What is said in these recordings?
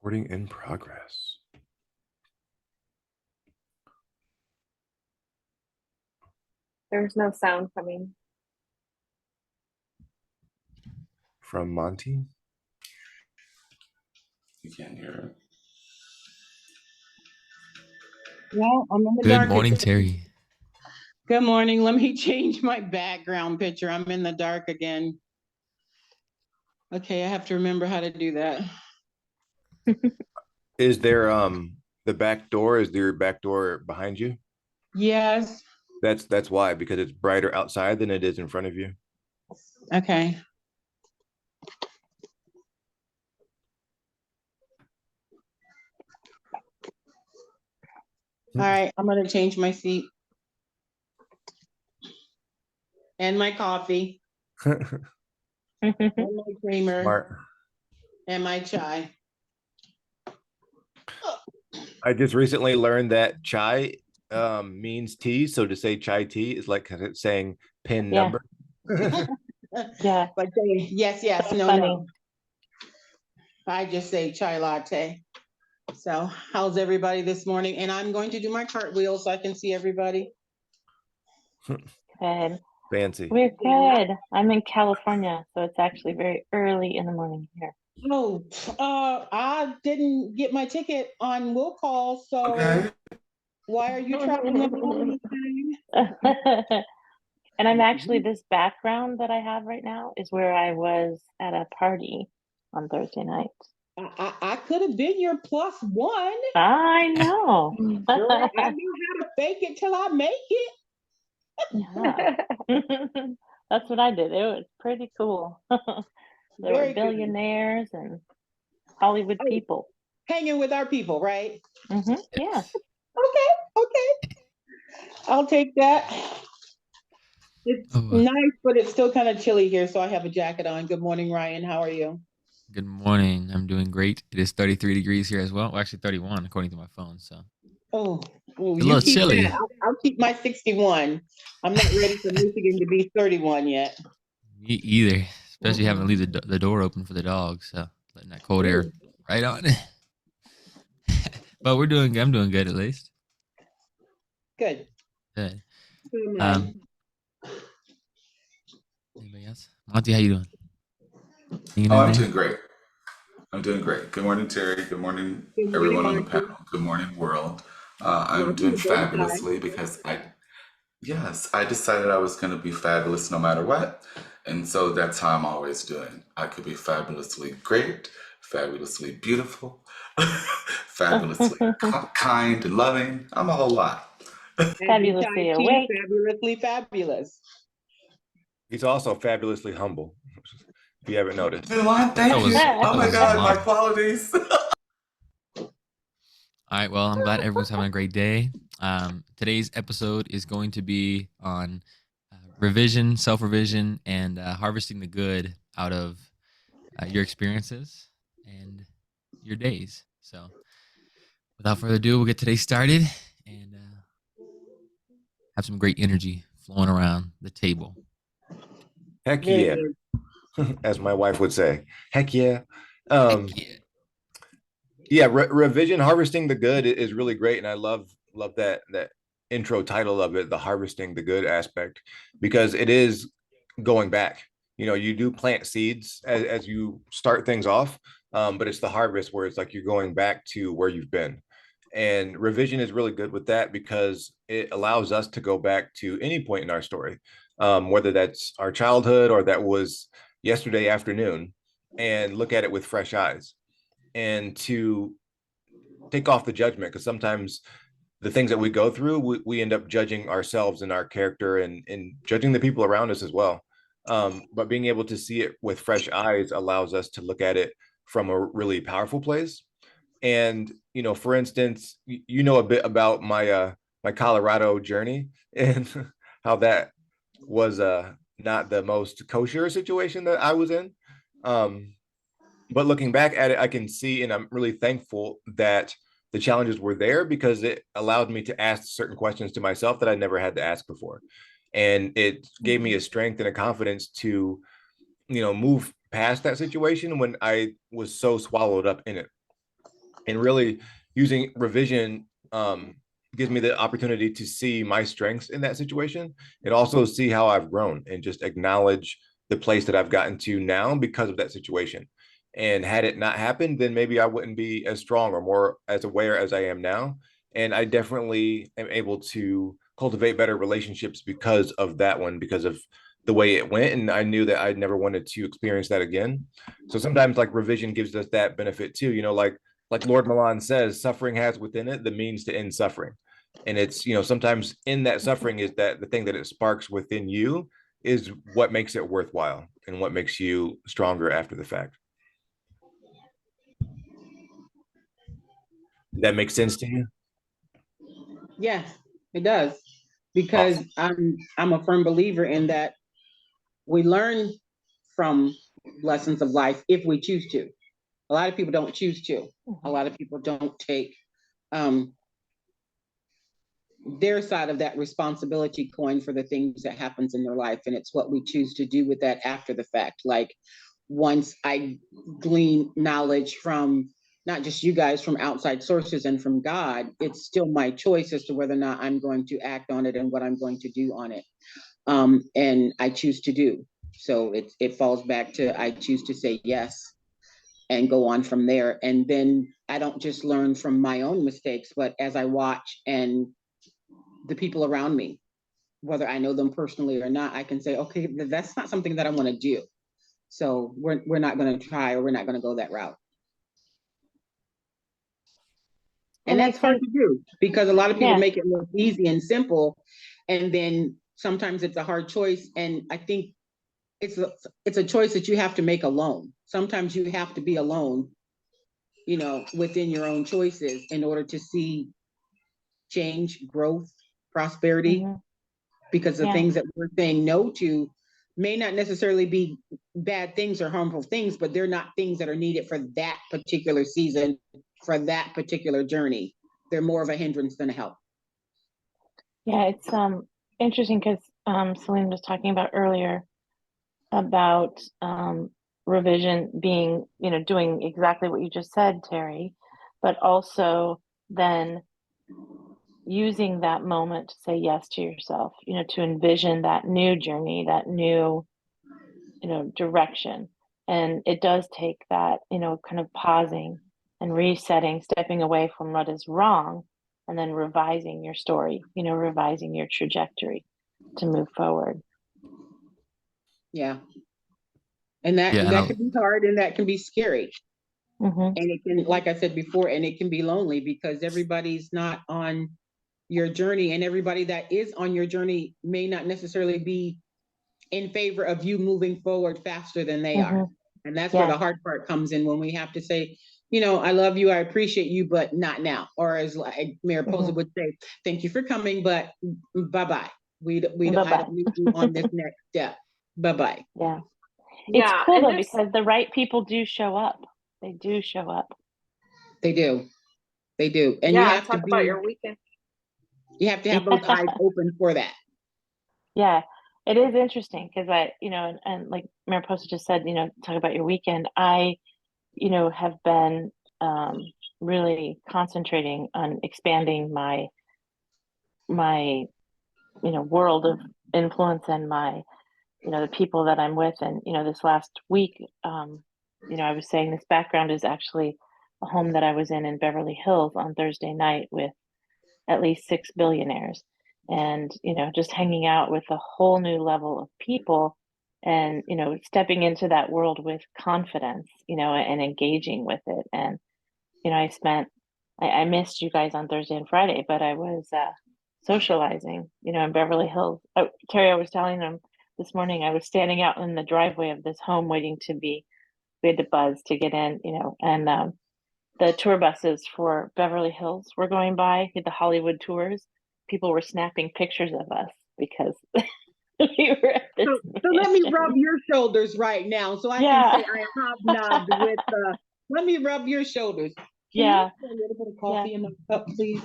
Recording in progress. There's no sound coming. From Monty? You can't hear it. Well, I'm in the Good dark. morning, Terry. Good morning. Let me change my background picture. I'm in the dark again. Okay, I have to remember how to do that. Is there the back door? Is there a back door behind you? Yes. That's why, because it's brighter outside than it is in front of you. Okay. All right, I'm gonna change my seat. And my coffee. And my creamer. Smart. And my chai. I just recently learned that chai means tea. So to say chai tea is like saying pin number. Yeah. But yes, no, Funny. no. I just say chai latte. So how's everybody this morning? And I'm going to do my cartwheel so I can see everybody. Good. Fancy. We're good. I'm in California, so it's actually very early in the morning here. Oh, I didn't get my ticket on will call, so Okay. why are you traveling up on anything? And I'm actually, this background that I have right now is where I was at a party on Thursday night. I could have been your plus one. I know. Girl, I knew how to fake it till I make it. Yeah. That's what I did. It was pretty cool. There Very were good. billionaires and Hollywood people. Hanging with our people, right? Yeah. Okay. I'll take that. It's nice, but it's still kind of chilly here, so I have a jacket on. Good morning, Ryan. How are you? Good morning. I'm doing great. It is 33 degrees here as well. Well, actually 31 according to my phone. So Oh, a you little keep chilly. that. I'll keep my 61. I'm not ready for Michigan to be 31 yet. Me either. Especially having to leave the door open for the dogs. So letting that cold air right on. But I'm doing good at least. Good. Good. Anybody else? Monty, how you doing? I'm doing great. Good morning, Terry. Good morning, everyone on the panel. Good morning, world. I'm doing fabulously because I decided I was going to be fabulous no matter what. And so that's how I'm always doing. I could be fabulously great, fabulously beautiful, fabulously kind and loving. I'm a whole lot. Fabulously awake. Fabulously fabulous. He's also fabulously humble, if you haven't noticed. Thank you. Oh my God, my qualities. All right, well, I'm glad everyone's having a great day. Today's episode is going to be on revision, self-revision, and harvesting the good out of your experiences and your days. So without further ado, we'll get today started and have some great energy flowing around the table. Heck yeah. As my wife would say. Heck yeah. Revision, harvesting the good is really great, and I love that intro title of it, the harvesting the good aspect, because it is going back. You do plant seeds as you start things off, but it's the harvest where it's like you're going back to where you've been. And revision is really good with that because it allows us to go back to any point in our story, whether that's our childhood or that was yesterday afternoon, and look at it with fresh eyes and to take off the judgment, because sometimes the things that we go through, we end up judging ourselves and our character and judging the people around us as well. But being able to see it with fresh eyes allows us to look at it from a really powerful place. And, for instance, a bit about my Colorado journey and how that was not the most kosher situation that I was in. But looking back at it, I can see, and I'm really thankful that the challenges were there because it allowed me to ask certain questions to myself that I never had to ask before. And it gave me a strength and a confidence to, move past that situation when I was so swallowed up in it. And really using revision gives me the opportunity to see my strengths in that situation and also see how I've grown and just acknowledge the place that I've gotten to now because of that situation. And had it not happened, then maybe I wouldn't be as strong or more as aware as I am now. And I definitely am able to cultivate better relationships because of that one, because of the way it went. And I knew that I never wanted to experience that again. So sometimes like revision gives us that benefit too, like Lord Milan says, suffering has within it the means to end suffering. And it's, sometimes in that suffering is that the thing that it sparks within you is what makes it worthwhile and what makes you stronger after the fact. Did that make sense to you? Yes, it does. Because I'm a firm believer in that we learn from lessons of life if we choose to. A lot of people don't choose to. A lot of people don't take their side of that responsibility coin for the things that happens in their life, and it's what we choose to do with that after the fact. Like once I glean knowledge from not just you guys, from outside sources and from God, it's still my choice as to whether or not I'm going to act on it and what I'm going to do on it. And I choose to do. So it falls back to I choose to say yes and go on from there. And then I don't just learn from my own mistakes, but as I watch and the people around me, whether I know them personally or not, I can say, okay, that's not something that I want to do. So we're not going to try, or we're not going to go that route. And that's hard to do because a lot of people make it look easy and simple. And then sometimes it's a hard choice. And I think it's a choice that you have to make alone. Sometimes you have to be alone, within your own choices in order to see change, growth, prosperity, because the things that we're saying no to may not necessarily be bad things or harmful things, but they're not things that are needed for that particular season, for that particular journey. They're more of a hindrance than a help. Yeah, it's interesting because Celine was talking about earlier about revision being, doing exactly what you just said, Terry, but also then using that moment to say yes to yourself, to envision that new journey, that new, direction. And it does take that, kind of pausing and resetting, stepping away from what is wrong, and then revising your story, revising your trajectory to move forward. Yeah. And that can be hard, and that can be scary. And it can, like I said before, and it can be lonely because everybody's not on your journey, and everybody that is on your journey may not necessarily be in favor of you moving forward faster than they are. And that's where the hard part comes in, when we have to say, I love you, I appreciate you, but not now. Or as like Mayor Posa would say, thank you for coming, but bye-bye. I don't need you on this next step. Bye-bye. Yeah. It's cool though, because the right people do show up. They do show up. They do. They do. And you have to about your weekend. You have to have those eyes open for that. Yeah, it is interesting because and like Mayor Posta just said, talk about your weekend. I, have been really concentrating on expanding my world of influence and my, the people that I'm with. And, this last week, I was saying this background is actually a home that I was in Beverly Hills on Thursday night with at least 6 billionaires, and just hanging out with a whole new level of people, and stepping into that world with confidence, and engaging with it. And I missed you guys on Thursday and Friday, but I was socializing, in Beverly Hills. Oh, Terry, I was telling them this morning, I was standing out in the driveway of this home waiting to be, we had to buzz to get in, and the tour buses for Beverly Hills were going by, the Hollywood tours. People were snapping pictures of us because we were at this. So let me rub your shoulders right now, so I can say I hobnobbed with. Let me rub your shoulders. Can you put a little bit of coffee in my cup, please?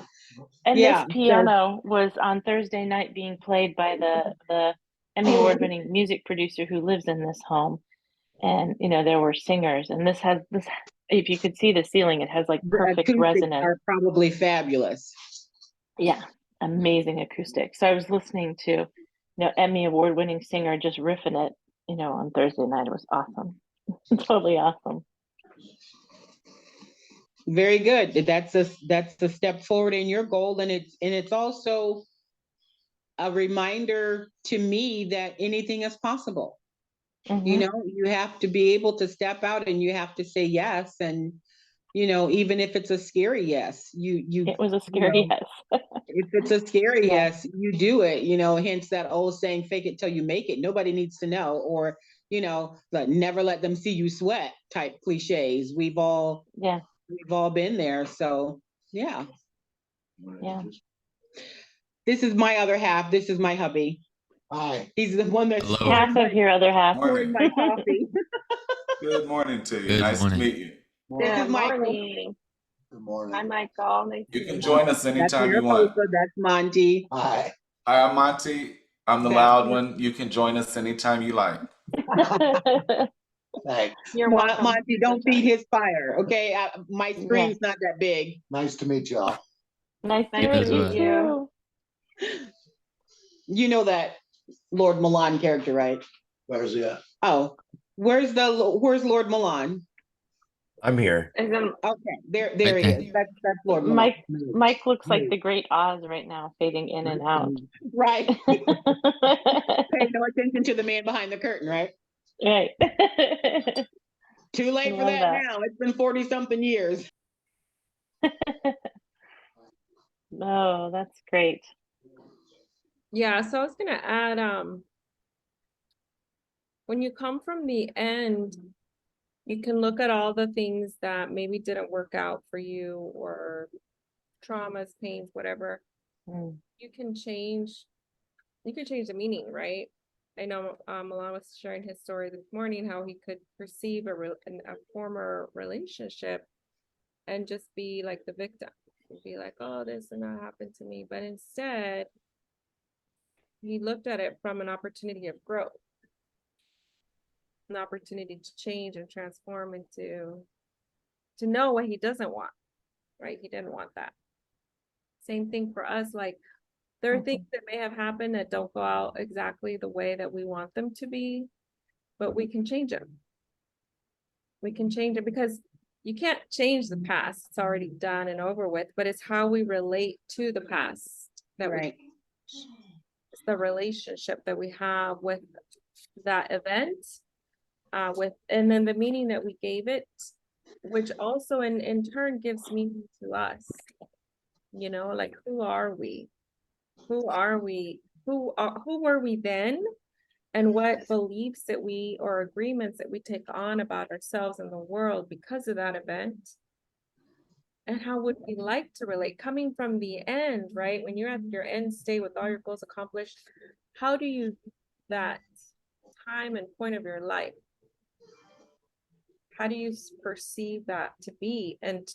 And this piano was on Thursday night being played by the Emmy Award-winning music producer who lives in this home, and there were singers, and this if you could see the ceiling, it has like The perfect acoustics resonance. are probably fabulous. Yeah, amazing acoustics. So I was listening to, Emmy award-winning singer just riffing it, on Thursday night. It was awesome. Totally awesome. Very good. That's a step forward in your goal, and it's also a reminder to me that anything is possible. Mm-hmm. You have to be able to step out and you have to say yes. And, even if it's a scary yes, It was a scary yes. if it's a scary Yeah. yes, you do it, hence that old saying, fake it till you make it. Nobody needs to know, or, never let them see you sweat type cliches. We've all been there. So yeah. Yeah. This is my other half. This is my hubby. Hi. He's the one that's Hello. Half of your other half. Morning. my coffee. Good morning to you. Good Nice morning. to meet you. This Good is Michael. Morning. morning. Hi, Michael. Nice You to can meet join us That's anytime you want. Mariposa. That's Monty. Hi. Hi, I'm Monty. I'm the That's loud me. one. You can join us anytime you like. Thanks. You're welcome. Monty, don't feed his fire, okay? My screen's not that big. Nice to meet y'all. Nice to You meet as you well. too. You know that Lord Milan character, right? Where's he at? Oh, where's Lord Milan? I'm here. Okay, there Right he there. is. That's Lord Milan. Mike looks like the Great Oz right now, fading in and out. Right. Pay no attention to the man behind the curtain, right? Right. Too late for Love that that. now. It's been 40-something years. Oh, that's great. Yeah, so I was gonna add, when you come from the end, you can look at all the things that maybe didn't work out for you, or traumas, pains, whatever. Mm. You can change the meaning, right? I know Milan was sharing his story this morning, how he could perceive a former relationship and just be like the victim, and be like, oh, this and that happened to me. But instead, he looked at it from an opportunity of growth, an opportunity to change and transform into, to know what he doesn't want, right? He didn't want that. Same thing for us. Like, there are things that may have happened that don't go out exactly the way that we want them to be, but we can change them. We can change it, because you can't change the past. It's already done and over with, but it's how we relate to the past that Right. it's the relationship that we have with that event, and then the meaning that we gave it, which also in turn gives meaning to us. Like, who are we? Who are we? Who were we then? And what beliefs that or agreements that we take on about ourselves and the world because of that event? And how would we like to relate? Coming from the end, right? When you're at your end state with all your goals accomplished, how do you, that time and point of your life, how do you perceive that to be, and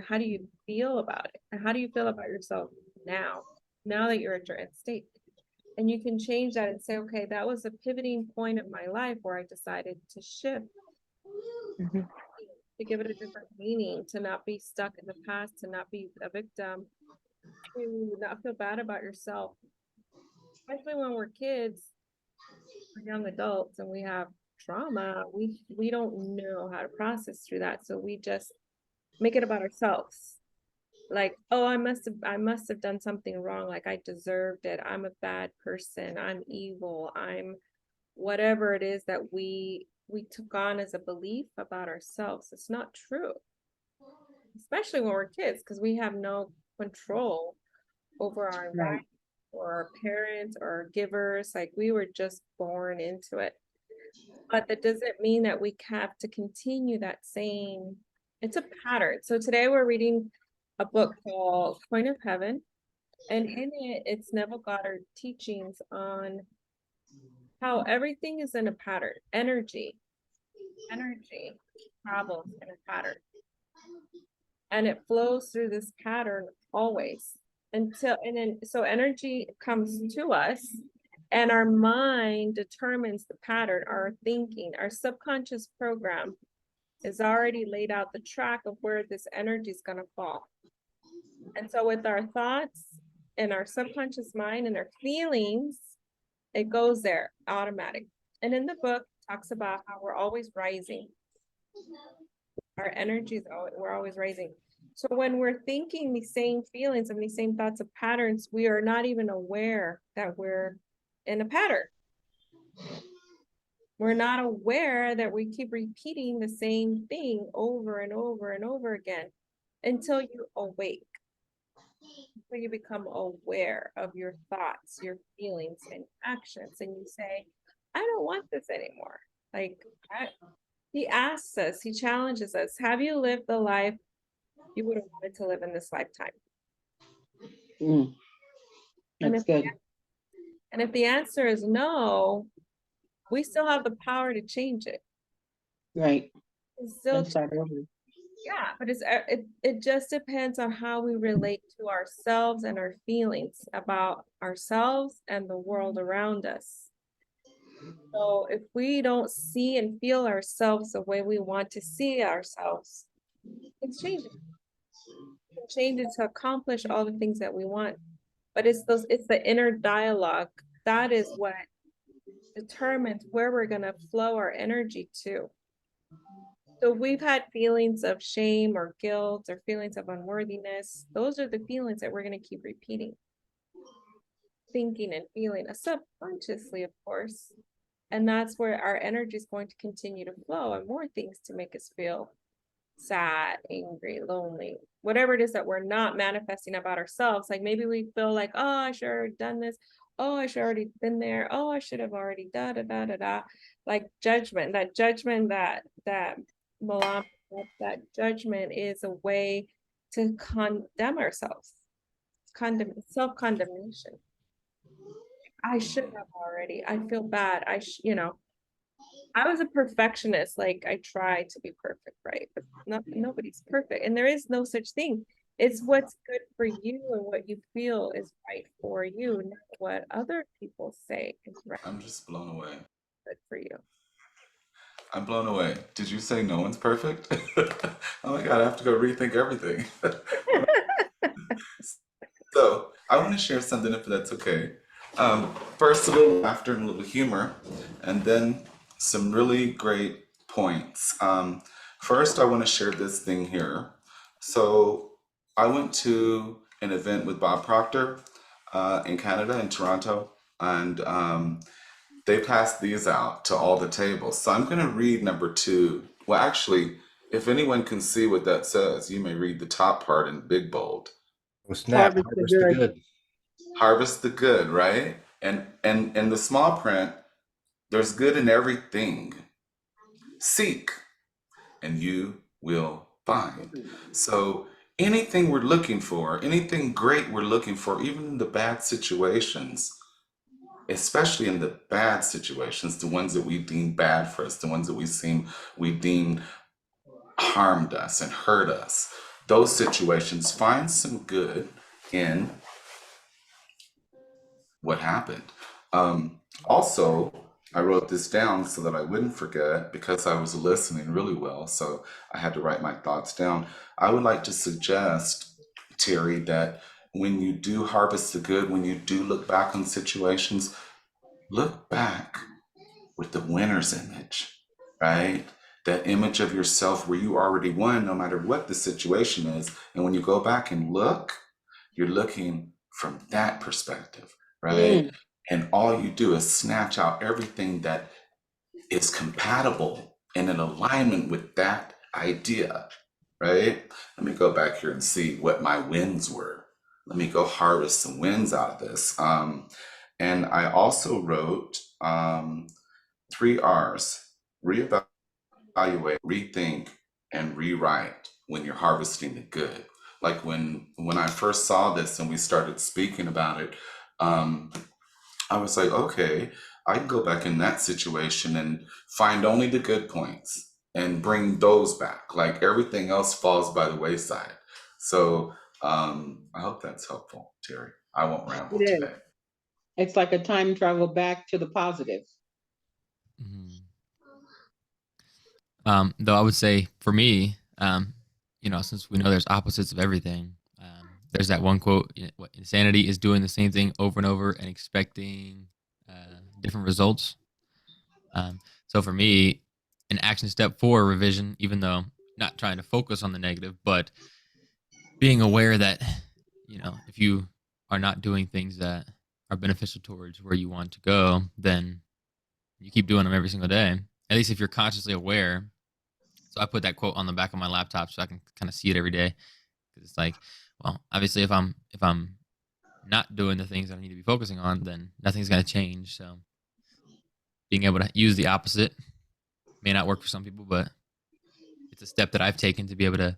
how do you feel about it? And how do you feel about yourself now that you're at your end state? And you can change that and say, okay, that was a pivoting point of my life where I decided to shift, to give it a different meaning, to not be stuck in the past, to not be a victim, to not feel bad about yourself. Especially when we're kids or young adults and we have trauma, we don't know how to process through that. So we just make it about ourselves. Like, oh, I must have done something wrong. Like, I deserved it. I'm a bad person. I'm evil. I'm whatever it is that we took on as a belief about ourselves. It's not true, especially when we're kids, because we have no control over our environment or our parents or our givers. Like, we were just born into it. But that doesn't mean that we have to continue that same, it's a pattern. So today we're reading a book called Point of Heaven, and in it, it's Neville Goddard teachings on how everything is in a pattern. Energy travels in a pattern, and it flows through this pattern always so energy comes to us, and our mind determines the pattern. Our thinking, our subconscious program is already laid out the track of where this energy is going to fall. And so with our thoughts and our subconscious mind and our feelings, it goes there automatic. And in the book, it talks about how we're always rising. Our energy is always, we're always rising. So when we're thinking these same feelings and these same thoughts of patterns, we are not even aware that we're in a pattern. We're not aware that we keep repeating the same thing over and over and over again until you awake. So you become aware of your thoughts, your feelings, and actions, and you say, I don't want this anymore. Like, he asks us, he challenges us, have you lived the life you would have wanted to live in this lifetime? That's good. And if the answer is no, we still have the power to change it. Right. Still, yeah, but it just depends on how we relate to ourselves and our feelings about ourselves and the world around us. So if we don't see and feel ourselves the way we want to see ourselves, it's changing. It's changing to accomplish all the things that we want. But it's the inner dialogue. That is what determines where we're going to flow our energy to. So we've had feelings of shame or guilt or feelings of unworthiness. Those are the feelings that we're going to keep repeating, thinking and feeling subconsciously, of course. And that's where our energy is going to continue to flow, and more things to make us feel sad, angry, lonely, whatever it is that we're not manifesting about ourselves. Like maybe we feel like, oh, I should have done this. Oh, I should have already been there. Oh, I should have already da. Like judgment, that Milan, that judgment is a way to condemn ourselves. Self-condemnation. I should have already. I feel bad. I was a perfectionist. Like I tried to be perfect, right? But nobody's perfect. And there is no such thing. It's what's good for you and what you feel is right for you, not what other people say is right. I'm just blown away. Good for you. I'm blown away. Did you say no one's perfect? Oh my God, I have to go rethink everything. So I want to share something if that's okay. First, a little laughter and a little humor, and then some really great points. First, I want to share this thing here. So I went to an event with Bob Proctor in Canada, in Toronto, and they passed these out to all the tables. So I'm going to read number 2. Well, actually, if anyone can see what that says, you may read the top part in big bold. Oh, snap. Harvest the good. Harvest the good, right? And in the small print, there's good in everything. Seek, and you will find. So anything we're looking for, anything great we're looking for, even in the bad situations, especially in the bad situations, the ones that we deem bad for us, the ones that we deem harmed us and hurt us, those situations, find some good in what happened. Also, I wrote this down so that I wouldn't forget because I was listening really well, so I had to write my thoughts down. I would like to suggest, Terry, that when you do harvest the good, when you do look back on situations, look back with the winner's image, right? That image of yourself where you already won no matter what the situation is. And when you go back and look, you're looking from that perspective, right? And all you do is snatch out everything that is compatible and in alignment with that idea, right? Let me go back here and see what my wins were. Let me go harvest some wins out of this. And I also wrote 3 R's: reevaluate, rethink, and rewrite when you're harvesting the good. Like when I first saw this and we started speaking about it, I was like, okay, I can go back in that situation and find only the good points and bring those back. Like everything else falls by the wayside. So I hope that's helpful, Terry. I won't ramble today. It's like a time travel back to the positive. Though I would say for me, since we know there's opposites of everything, there's that one quote: "What insanity is doing the same thing over and over and expecting different results." So for me, an action step for revision, even though not trying to focus on the negative, but being aware that if you are not doing things that are beneficial towards where you want to go, then you keep doing them every single day. At least if you're consciously aware. So I put that quote on the back of my laptop so I can kind of see it every day. Because it's like, well, obviously if I'm not doing the things that I need to be focusing on, then nothing's going to change. So being able to use the opposite may not work for some people, but it's a step that I've taken to be able to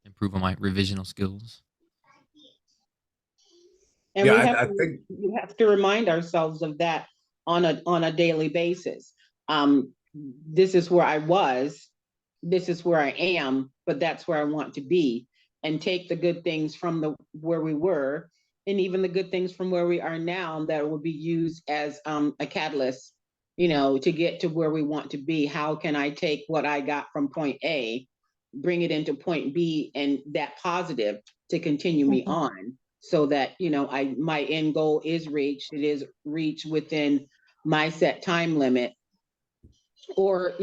improve on my revisional skills. And Yeah, we have I to think we have to remind ourselves of that on a daily basis. This is where I was, this is where I am, but that's where I want to be. And take the good things from the where we were, and even the good things from where we are now that will be used as a catalyst, to get to where we want to be. How can I take what I got from point A, bring it into point B, and that positive to continue me on, so that my end goal is reached. It is reached within my set time limit, or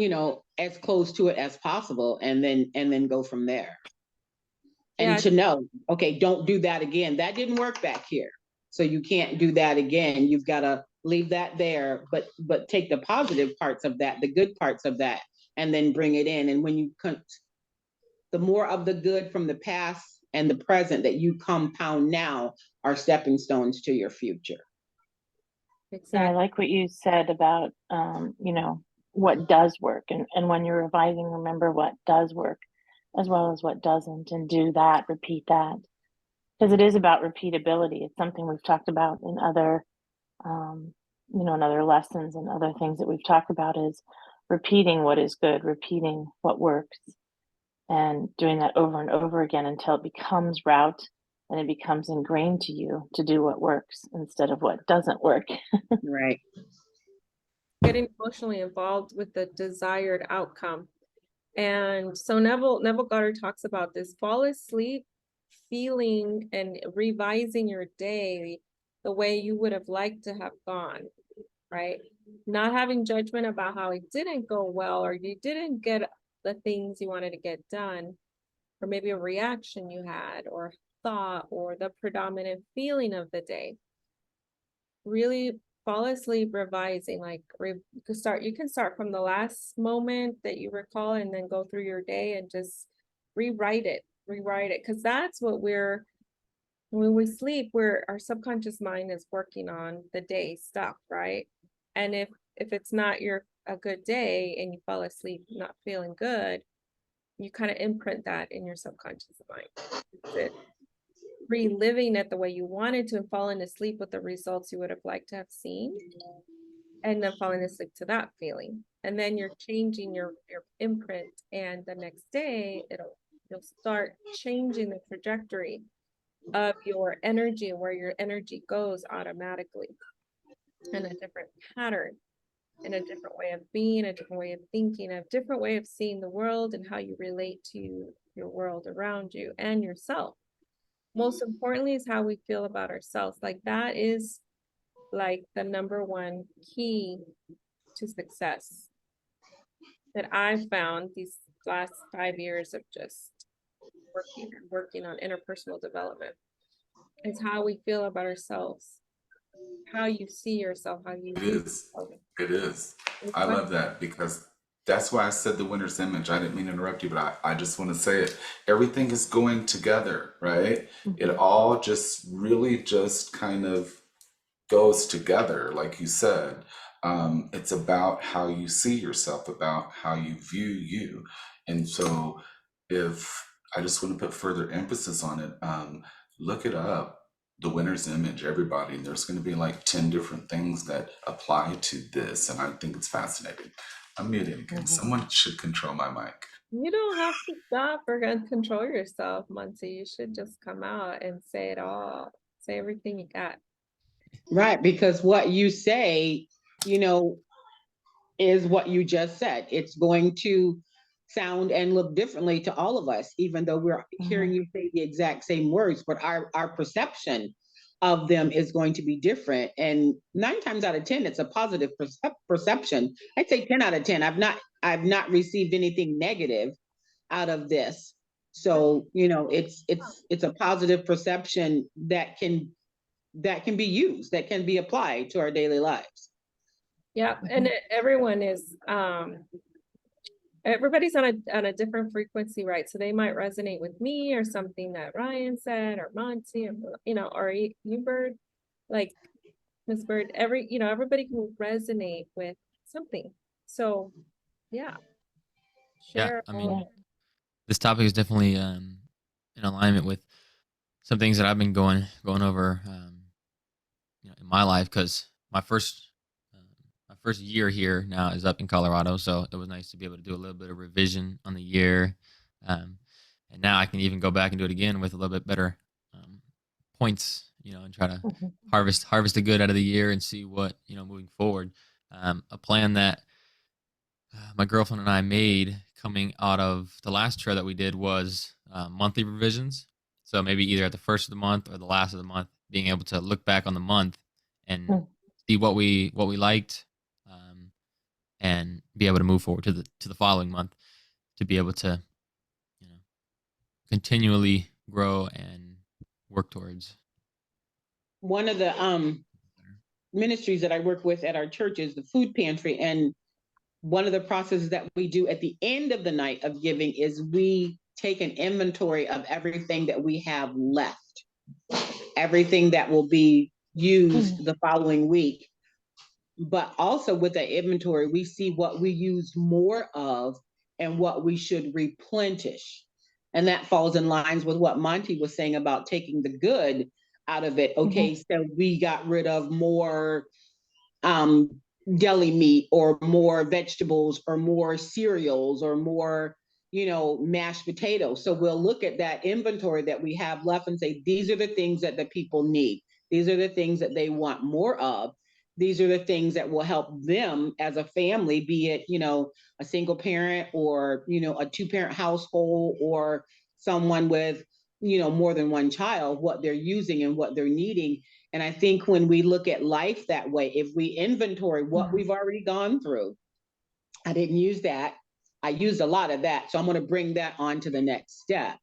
as close to it as possible, and then go from there. Yeah. And to know, okay, don't do that again. That didn't work back here, so you can't do that again. You've got to leave that there, but take the positive parts of that, the good parts of that, and then bring it in. And when you the more of the good from the past and the present that you compound now are stepping stones to your future. Yeah, I Exactly. like what you said about, what does work. And when you're revising, remember what does work as well as what doesn't, and do that, repeat that. Because it is about repeatability. It's something we've talked about in other, in other lessons and other things that we've talked about, is repeating what is good, repeating what works, and doing that over and over again until it becomes route and it becomes ingrained to you to do what works instead of what doesn't work. Right. Getting emotionally involved with the desired outcome. And so Neville Goddard talks about this: fall asleep feeling and revising your day the way you would have liked to have gone, right? Not having judgment about how it didn't go well, or you didn't get the things you wanted to get done, or maybe a reaction you had, or thought, or the predominant feeling of the day. Really fall asleep revising, like you can start from the last moment that you recall, and then go through your day and just rewrite it, because that's what when we sleep, our subconscious mind is working on the day stuff, right? And if it's not a good day and you fall asleep not feeling good, you kind of imprint that in your subconscious mind. It's reliving it the way you wanted to and falling asleep with the results you would have liked to have seen, and then falling asleep to that feeling. And then you're changing your imprint, and the next day you'll start changing the trajectory of your energy and where your energy goes automatically, in a different pattern, in a different way of being, a different way of thinking, a different way of seeing the world and how you relate to your world around you and yourself. Most importantly is how we feel about ourselves. Like, that is like the number one key to success that I've found these last 5 years of just working on interpersonal development. It's how we feel about ourselves, how you see yourself, how you It view is. yourself. It is. It's I much. love that because that's why I said the winner's image. I didn't mean to interrupt you, but I just want to say it. Everything is going together, right? It all just really just kind of goes together, like you said. It's about how you see yourself, about how you view you. And so, if I just want to put further emphasis on it, look it up, the winner's image, everybody. And there's going to be like 10 different things that apply to this. And I think it's fascinating. I'm muting again. Someone should control my mic. You don't have to stop or control yourself, Muncie. You should just come out and say it all. Say everything you got. Right, because what you say, is what you just said. It's going to sound and look differently to all of us, even though we're hearing you say the exact same words, but our perception of them is going to be different. And 9 times out of 10, it's a positive perception. I'd say 10 out of 10. I've not received anything negative out of this. So, it's a positive perception that can be used, that can be applied to our daily lives. Yeah, and everyone is everybody's on a different frequency, right? So they might resonate with me or something that Ryan said or Monty or or you Bird, like Miss Bird, everybody can resonate with something. So yeah, Yeah, share I all. mean, this topic is definitely in alignment with some things that I've been going over in my life, because um, my first year here now is up in Colorado, so it was nice to be able to do a little bit of revision on the year, um, and now I can even go back and do it again with a little bit better points, and try to harvest the good out of the year and see what moving forward. A plan that my girlfriend and I made coming out of the last trail that we did was monthly revisions. So maybe either at the first of the month or the last of the month, being able to look back on the month and see what we liked, and be able to move forward to the following month, to be able to continually grow and work towards. One of the ministries that I work with at our church is the food pantry. And one of the processes that we do at the end of the night of giving is we take an inventory of everything that we have left, everything that will be used the following week. But also with that inventory, we see what we use more of and what we should replenish. And that falls in lines with what Monty was saying about taking the good out of it. Okay, so we got rid of more um, deli meat or more vegetables or more cereals or more, mashed potatoes. So we'll look at that inventory that we have left and say, these are the things that the people need. These are the things that they want more of. These are the things that will help them as a family, be it, a single parent or, a 2-parent household or someone with, more than one child, what they're using and what they're needing. And I think when we look at life that way, if we inventory what we've already gone through, I didn't use that. I used a lot of that. So I'm going to bring that on to the next step.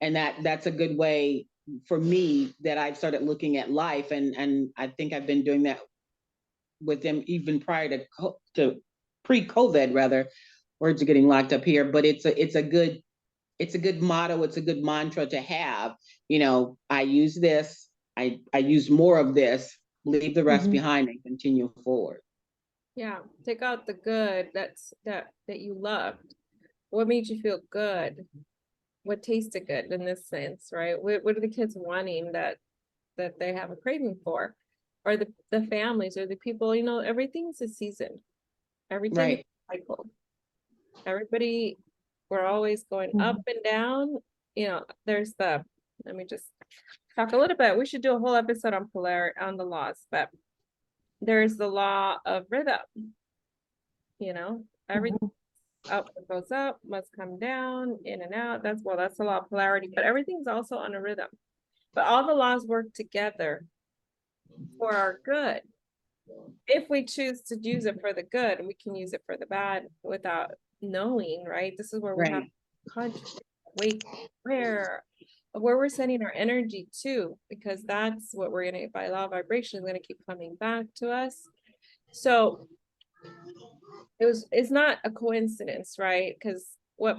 And that's a good way for me that I've started looking at life. And I think I've been doing that with them even prior to pre-COVID, rather. Words are getting locked up here, but it's a good motto. It's a good mantra to have. I use this. I use more of this. Leave the rest behind and continue forward. Yeah, take out the good that you loved. What made you feel good? What tasted good in this sense, right? What are the kids wanting that they have a craving for? Or the families or the people, everything's a season. Everything is cycled. Everybody, we're always going up and down. There's let me just talk a little bit. We should do a whole episode on on the laws, but there's the law of rhythm. Everything up goes up, must come down, in and out. That's the law of polarity, but everything's also on a rhythm. But all the laws work together for our good. If we choose to use it for the good, we can use it for the bad without knowing, right? This is where we have conscious wake where we're sending our energy to, because that's what we're gonna, by law of vibration, is gonna keep coming back to us. So it's not a coincidence, right? Because what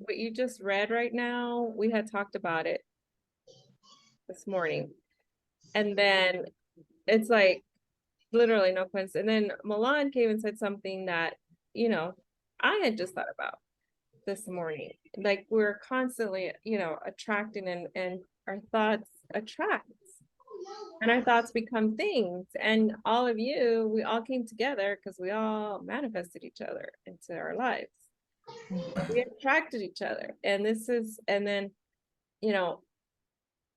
you just read right now, we had talked about it this morning. And then it's like literally no coincidence. And then Milan came and said something that, I had just thought about this morning. Like we're constantly, attracting and our thoughts attract. And our thoughts become things. And all of you, we all came together because we all manifested each other into our lives. We attracted each other. And then,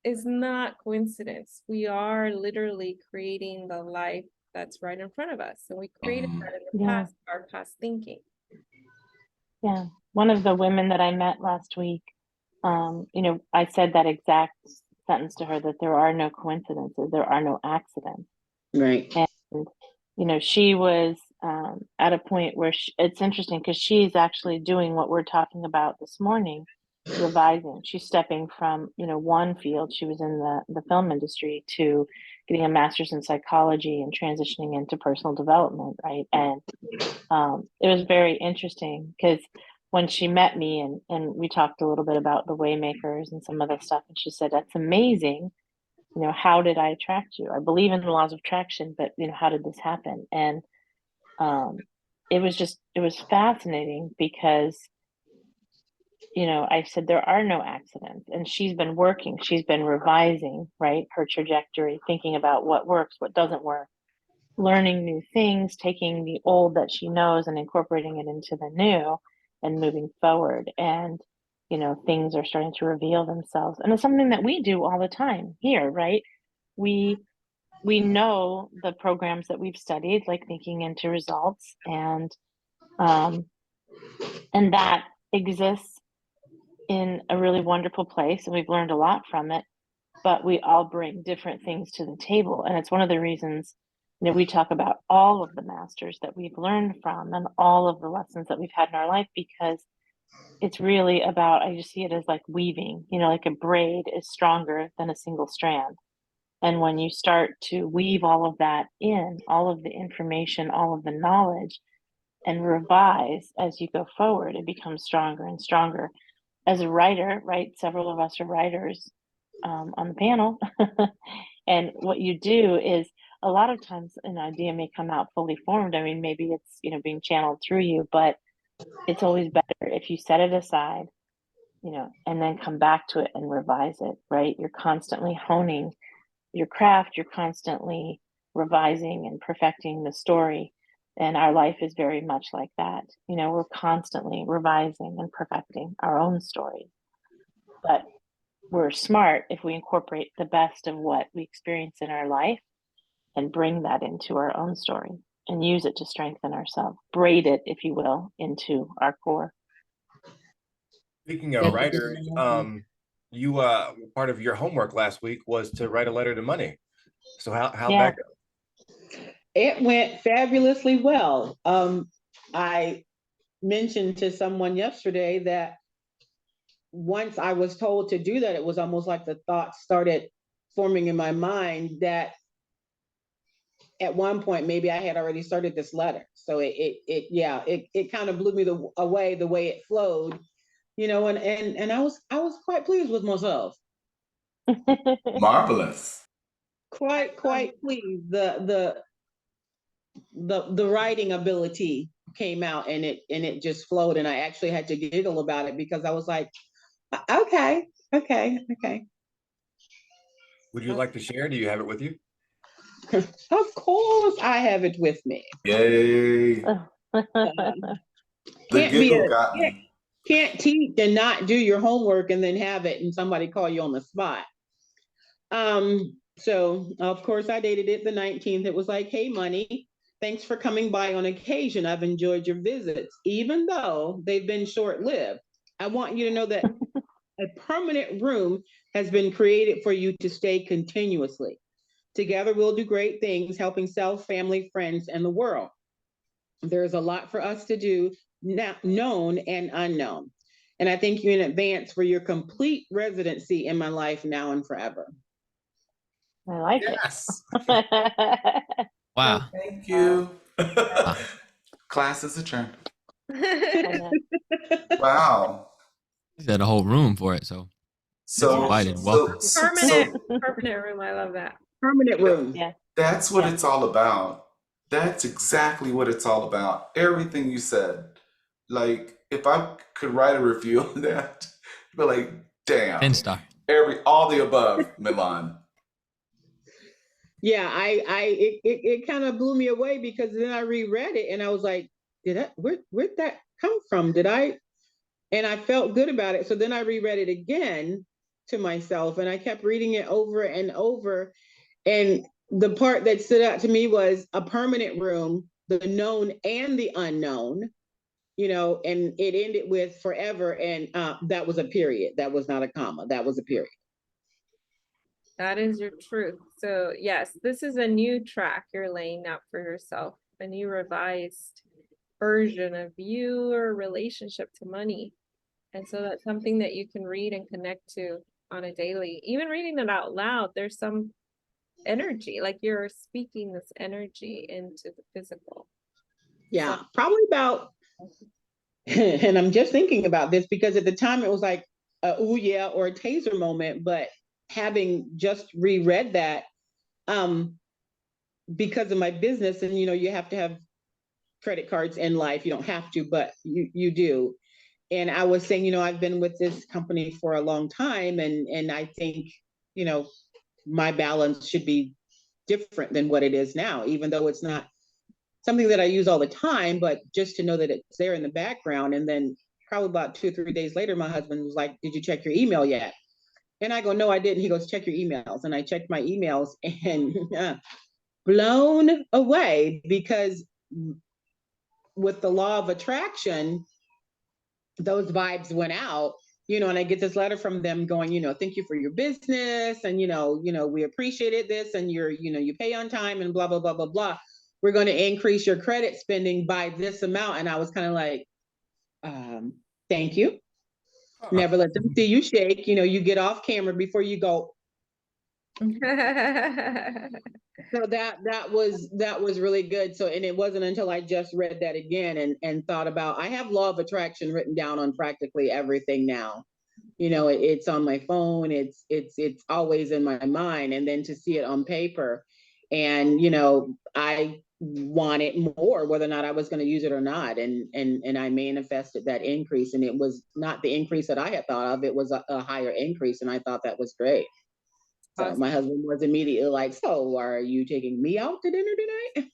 it's not coincidence. We are literally creating the life that's right in front of us. And we created that in the Yeah. past, our past thinking. Yeah. One of the women that I met last week, I said that exact sentence to her, that there are no coincidences, there are no accidents. Right. And, she was at a point where it's interesting because she's actually doing what we're talking about this morning, revising. She's stepping from, one field, she was in the film industry, to getting a master's in psychology and transitioning into personal development, right? And it was very interesting because when she met me and we talked a little bit about the Waymakers and some other stuff, and she said, "That's amazing. How did I attract you? I believe in the laws of attraction, but how did this happen?" And it was fascinating because I said there are no accidents, and she's been revising, right, her trajectory, thinking about what works, what doesn't work, learning new things, taking the old that she knows and incorporating it into the new and moving forward. And, things are starting to reveal themselves. And it's something that we do all the time here, right? We know the programs that we've studied, like thinking into results, and that exists in a really wonderful place, and we've learned a lot from it, but we all bring different things to the table. And it's one of the reasons, we talk about all of the masters that we've learned from and all of the lessons that we've had in our life, because it's really about, I just see it as like weaving, like a braid is stronger than a single strand. And when you start to weave all of that in, all of the information, all of the knowledge, and revise as you go forward, it becomes stronger and stronger. As a writer, right? Several of us are writers on the panel. And what you do is, a lot of times an idea may come out fully formed. I mean, maybe it's, being channeled through you, but it's always better if you set it aside, and then come back to it and revise it, right? You're constantly honing your craft, you're constantly revising and perfecting the story. And our life is very much like that. We're constantly revising and perfecting our own story. But we're smart if we incorporate the best of what we experience in our life and bring that into our own story and use it to strengthen ourselves, braid it, if you will, into our core. Speaking of writers, you part of your homework last week was to write a letter to money. So how'd Yeah. that go? It went fabulously well. I mentioned to someone yesterday that once I was told to do that, it was almost like the thoughts started forming in my mind that at one point maybe I had already started this letter. So it kind of blew me away the way it flowed, and I was quite pleased with myself. Marvelous. Quite pleased. The writing ability came out, and it just flowed, and I actually had to giggle about it because I was like, okay. Would you like to share? Do you have it with you? Of course I have it with me. Yay. The giggle got me. Can't teach and not do your homework and then have it and somebody call you on the spot. So of course I dated it the 19th. It was like, "Hey, money, thanks for coming by on occasion. I've enjoyed your visits, even though they've been short-lived. I want you to know that a permanent room has been created for you to stay continuously. Together we'll do great things, helping self, family, friends, and the world. There's a lot for us to do, now known and unknown. And I thank you in advance for your complete residency in my life now and forever." I like Yes. it. Wow. Thank you. Wow. Class is adjourned. I know. Wow. He's had a whole room for it, so So, invited. so, Welcome. so, Permanent room. I love that. Permanent room. Yeah. that's what Yeah. it's all about. That's exactly what it's all about. Everything you said. Like, if I could write a review on that, I'd be like, damn. 10-star. All the above, Milan. Yeah, it kind of blew me away because then I reread it and I was like, where'd that come from? And I felt good about it. So then I reread it again to myself and I kept reading it over and over. And the part that stood out to me was a permanent room, the known and the unknown, and it ended with forever. And that was a period. That was not a comma. That was a period. That is your truth. So yes, this is a new track you're laying out for yourself, a new revised version of your relationship to money. And so that's something that you can read and connect to on a daily. Even reading it out loud, there's some energy, like you're speaking this energy into the physical. Yeah, probably about, and I'm just thinking about this because at the time it was like a ooh yeah or a taser moment, but having just reread that, because of my business, and you have to have credit cards in life. You don't have to, but you do. And I was saying, I've been with this company for a long time, and I think, my balance should be different than what it is now, even though it's not something that I use all the time, but just to know that it's there in the background. And then probably about 2 or 3 days later, my husband was like, "Did you check your email yet?" And I go, "No, I didn't." He goes, "Check your emails." And I checked my emails and blown away, because with the law of attraction, those vibes went out, and I get this letter from them going, "Thank you for your business. And, we appreciated this, and you pay on time and blah, blah, blah, blah, blah. We're going to increase your credit spending by this amount." And I was kind of like, thank you. Never let them see you shake. You get off camera before you go. So that was really good. So, and it wasn't until I just read that again and thought about, I have law of attraction written down on practically everything now. It's on my phone. It's always in my mind. And then to see it on paper, and I wanted more, whether or not I was going to use it or not. And I manifested that increase, and it was not the increase that I had thought of. It was a higher increase, and I thought that was great. So Awesome. my husband was immediately like, "So are you taking me out to dinner tonight?"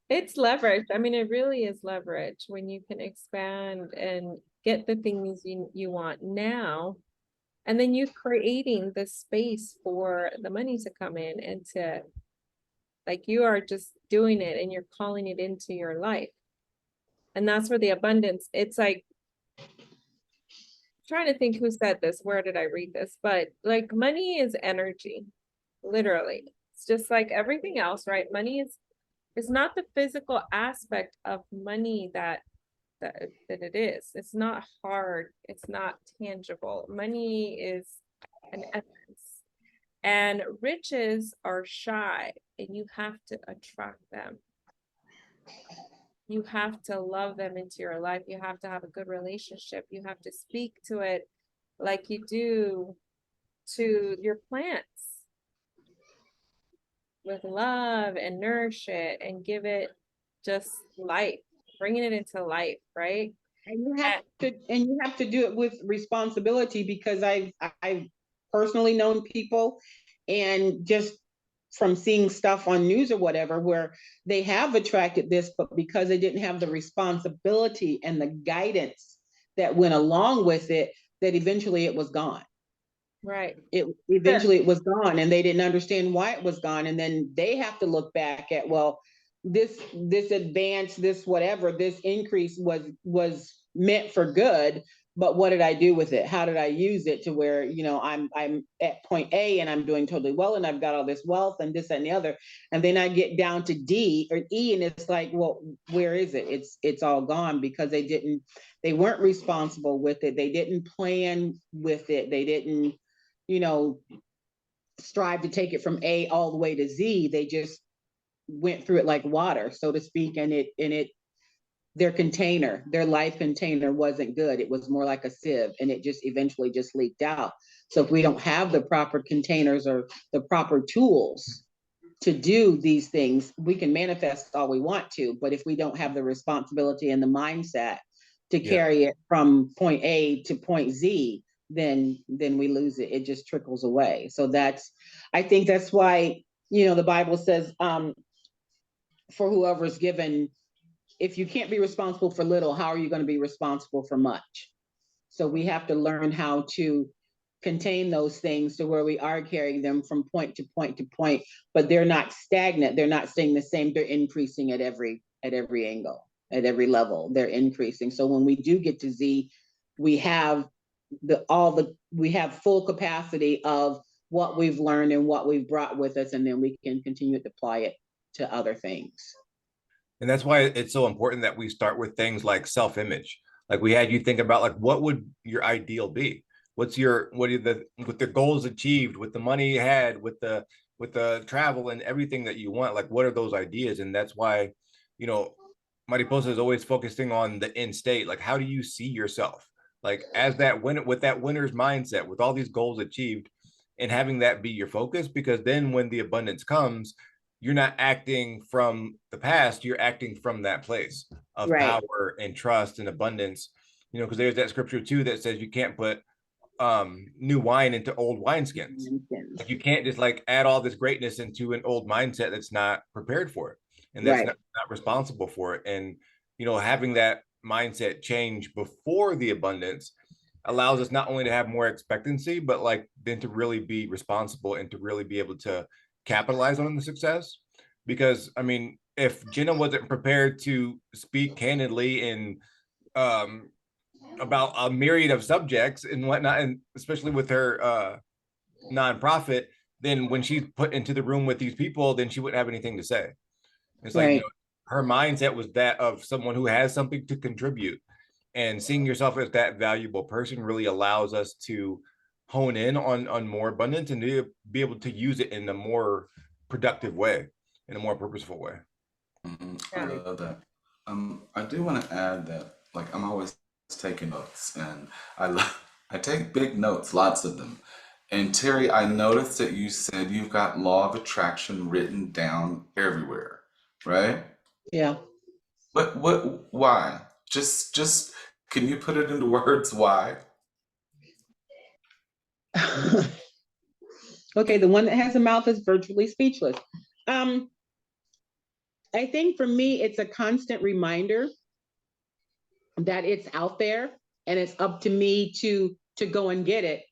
It's leverage. I mean, it really is leverage when you can expand and get the things you want now. And then you creating the space for the money to come in and to, like, you are just doing it and you're calling it into your life. And that's where the abundance, it's like, trying to think who said this, where did I read this? But like, money is energy, literally. It's just like everything else, right? Money is, it's not the physical aspect of money that it is. It's not hard. It's not tangible. Money is an essence. And riches are shy, and you have to attract them. You have to love them into your life. You have to have a good relationship. You have to speak to it like you do to your plants, with love, and nourish it and give it just life, bringing it into life, right? And you have to do it with responsibility, because I've personally known people, and just from seeing stuff on news or whatever, where they have attracted this, but because they didn't have the responsibility and the guidance that went along with it, that eventually it was gone. Right. It eventually it was gone, and they didn't understand why it was gone. And then they have to look back at, well, this advance, this whatever, this increase was meant for good, but what did I do with it? How did I use it to where, I'm at point A and I'm doing totally well, and I've got all this wealth and this and the other. And then I get down to D or E, and it's like, well, where is it? It's all gone, because they weren't responsible with it. They didn't plan with it. They didn't, you know, strive to take it from A all the way to Z. They just went through it like water, so to speak, and their life container wasn't good. It was more like a sieve, and it just eventually just leaked out. So if we don't have the proper containers or the proper tools to do these things, we can manifest all we want to, but if we don't have the responsibility and the mindset to carry it from point A to point Z, then we lose it. It just trickles away. So I think that's why, the Bible says, for whoever's given, if you can't be responsible for little, how are you going to be responsible for much? So we have to learn how to contain those things to where we are carrying them from point to point to point, but they're not stagnant. They're not staying the same. They're increasing at every angle, at every level. They're increasing. So when we do get to Z, we have we have full capacity of what we've learned and what we've brought with us, and then we can continue to apply it to other things. And that's why it's so important that we start with things like self-image. Like we had you think about like what would your ideal be? What are the with the goals achieved, with the money you had, with the travel and everything that you want, like what are those ideas? And that's why, you know, Mariposa is always focusing on the end state. Like how do you see yourself? Like as that winner with that winner's mindset, with all these goals achieved and having that be your focus, because then when the abundance comes, you're not acting from the past, you're acting from that place of Right. power and trust and abundance. You know, because there's that scripture too that says you can't put new wine into old wineskins. Like you can't just like add all this greatness into an old mindset that's not prepared for it and that's Right. not responsible for it. And you know, having that mindset change before the abundance allows us not only to have more expectancy, but like then to really be responsible and to really be able to capitalize on the success. Because I mean, if Jenna wasn't prepared to speak candidly and um about a myriad of subjects and whatnot, and especially with her nonprofit, then when she's put into the room with these people, then she wouldn't have anything to say. It's like, you know, her mindset was that of someone who has something to contribute, and seeing yourself as that valuable person really allows us to hone in on more abundance and to be able to use it in a more productive way, in a more purposeful way. I love that. I do want to add that, like, I'm always taking notes, and I take big notes, lots of them. And Terry, I noticed that you said you've got law of attraction written down everywhere, right? Yeah. Why? Just, can you put it into words? Why? Okay, the one that has a mouth is virtually speechless. I think for me, it's a constant reminder that it's out there and it's up to me to go and get it.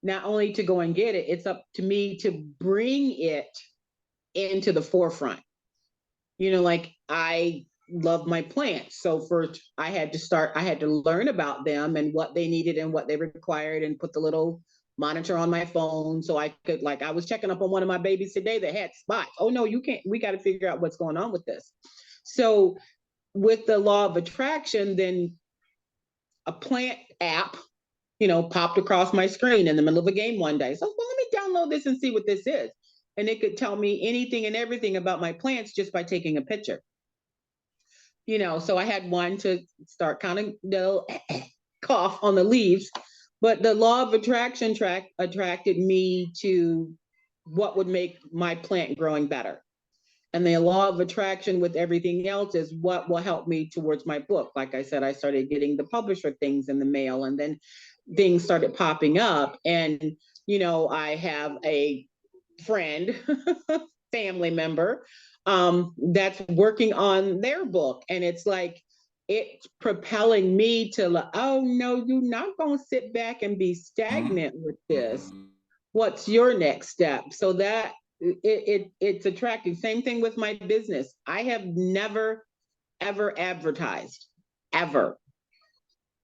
Not only to go and get it, it's up to me to bring it into the forefront. You know, like I love my plants. So first I had to learn about them and what they needed and what they required and put the little monitor on my phone so I could, like, I was checking up on one of my babies today that had spots. Oh no, you can't, we got to figure out what's going on with this. So with the law of attraction, then a plant app, you know, popped across my screen in the middle of a game one day. So, well, let me download this and see what this is. And it could tell me anything and everything about my plants just by taking a picture. You know, so I had one to start kind of cough on the leaves, but the law of attraction attracted me to what would make my plant growing better. And the law of attraction with everything else is what will help me towards my book. Like I said, I started getting the publisher things in the mail, and then things started popping up. And, you know, I have a friend, family member, that's working on their book. And it's like, it's propelling me to, oh no, you're not going to sit back and be stagnant with this. What's your next step? So that it's attractive. Same thing with my business. I have never, ever advertised, ever.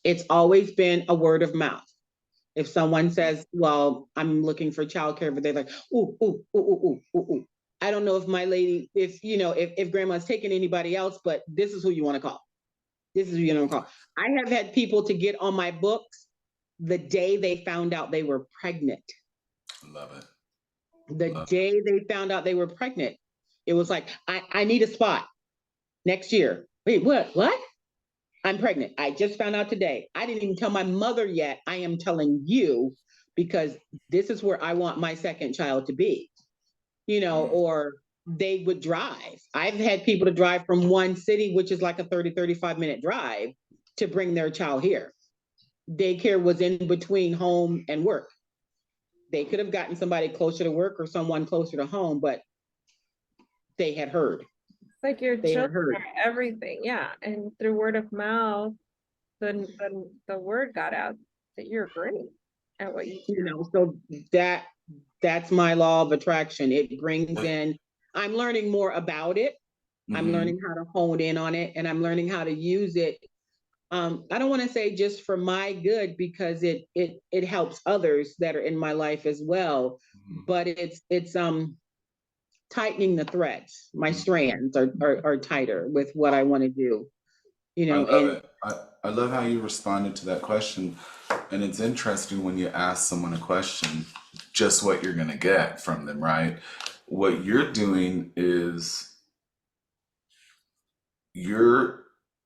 It's always been a word of mouth. If someone says, well, I'm looking for childcare, but they're like, ooh, ooh, ooh, ooh, ooh, ooh. I don't know if my lady, if, you know, if grandma's taking anybody else, but this is who you want to call. This is who you want to call. I have had people to get on my books the day they found out they were pregnant. Love it. The day they found out they were pregnant, it was like, I need a spot next year. Wait, what? I'm pregnant. I just found out today. I didn't even tell my mother yet. I am telling you because this is where I want my second child to be, you know, or they would drive. I've had people to drive from one city, which is like a 35-minute drive, to bring their child here. Daycare was in between home and work. They could have gotten somebody closer to work or someone closer to home, but they had heard. It's like your children are everything, yeah. And through word of mouth, the word got out that you're great. at what you You do. know, so that's my law of attraction. It brings in, I'm learning more about it. I'm Mhm. learning how to hone in on it, and I'm learning how to use it. I don't want to say just for my good, because it helps others that are in my life as well. Mhm. But it's tightening the threads. My Mhm. strands are tighter with what I want to do. You I know, love and it. I love how you responded to that question. And it's interesting when you ask someone a question, just what you're going to get from them, right? What you're doing is you're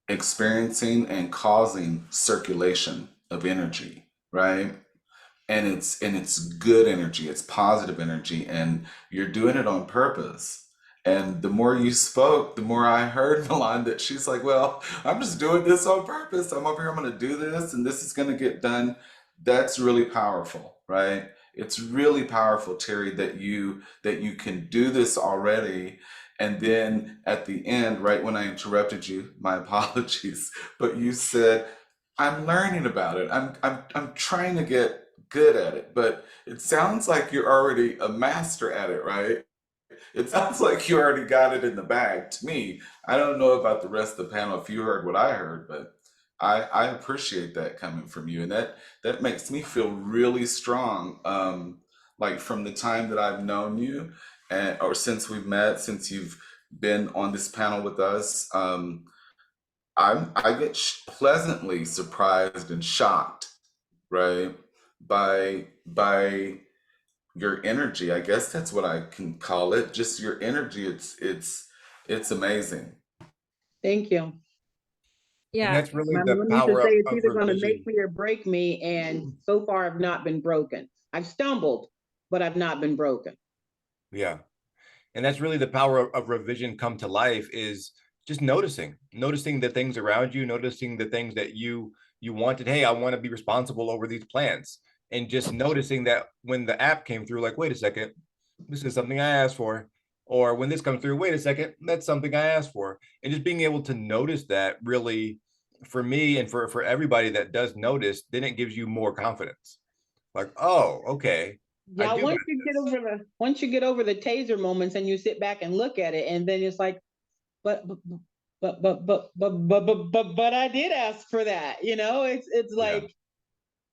experiencing and causing circulation of energy, right? And it's good energy, it's positive energy, and you're doing it on purpose. And the more you spoke, the more I heard Milan that she's like, well, I'm just doing this on purpose. I'm over here, I'm gonna do this, and this is gonna get done. That's really powerful, right? It's really powerful, Terry, that you can do this already. And then at the end, right when I interrupted you, my apologies, but you said, I'm learning about it. I'm trying to get good at it, but it sounds like you're already a master at it, right? It sounds like you already got it in the bag to me. I don't know about the rest of the panel if you heard what I heard, but I appreciate that coming from you. And that makes me feel really strong. Like from the time that I've known you and or since we've met, since you've been on this panel with us, I get pleasantly surprised and shocked, right? By your energy. I guess that's what I can call it. Just your energy. It's amazing. thank you. And Yeah, that's really My the mom used to power say it's of either going to make revision. me or break me, and so far I've not been broken. I've stumbled, but I've not been broken. Yeah. And that's really the power of revision come to life is just noticing the things around you, noticing the things that you wanted. Hey, I want to be responsible over these plants. And just noticing that when the app came through, like, wait a second, this is something I asked for. Or when this comes through, wait a second, that's something I asked for. And just being able to notice that really, for me and for everybody that does notice, then it gives you more confidence. Like, oh, okay, I Yeah, do got this. once you get over the taser moments and you sit back and look at it, and then it's like, but but I did ask for that. You know, it's Yeah. like,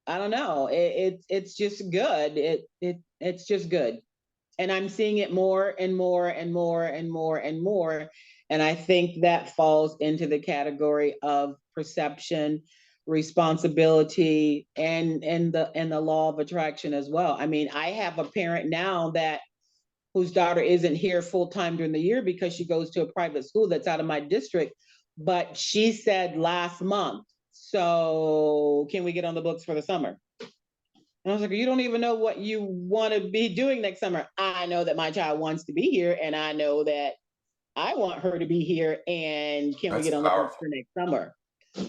I don't know. It's just good. It's just good. And I'm seeing it more and more and more and more and more. And I think that falls into the category of perception, responsibility, and the law of attraction as well. I mean, I have a parent now that whose daughter isn't here full time during the year because she goes to a private school that's out of my district. But she said last month, so can we get on the books for the summer? And I was like, you don't even know what you want to be doing next summer. I know that my child wants to be here, and I know that I want her to be here. And can we That's get on the books powerful. for next summer?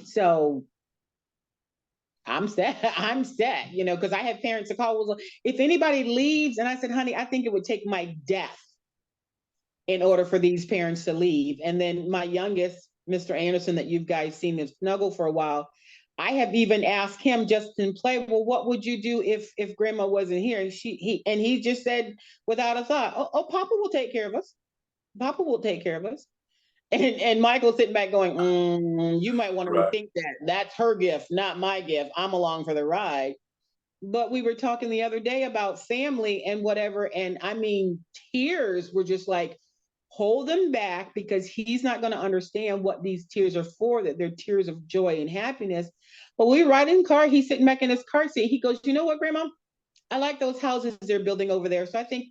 So I'm set. I'm set, because I have parents that call, was if anybody leaves, and I said, honey, I think it would take my death in order for these parents to leave. And then my youngest, Mr. Anderson, that you guys seen this snuggle for a while, I have even asked him just in play, well, what would you do if grandma wasn't here? And he just said without a thought, oh, Papa will take care of us. Papa will take care of us. And Michael sitting back going, you might want to Right. rethink that. That's her gift, not my gift. I'm along for the ride. But we were talking the other day about family and whatever. And I mean, tears were just like, hold them back, because he's not going to understand what these tears are for, that they're tears of joy and happiness. But we ride in the car, he's sitting back in his car seat. He goes, you know what, Grandma? I like those houses they're building over there. So I think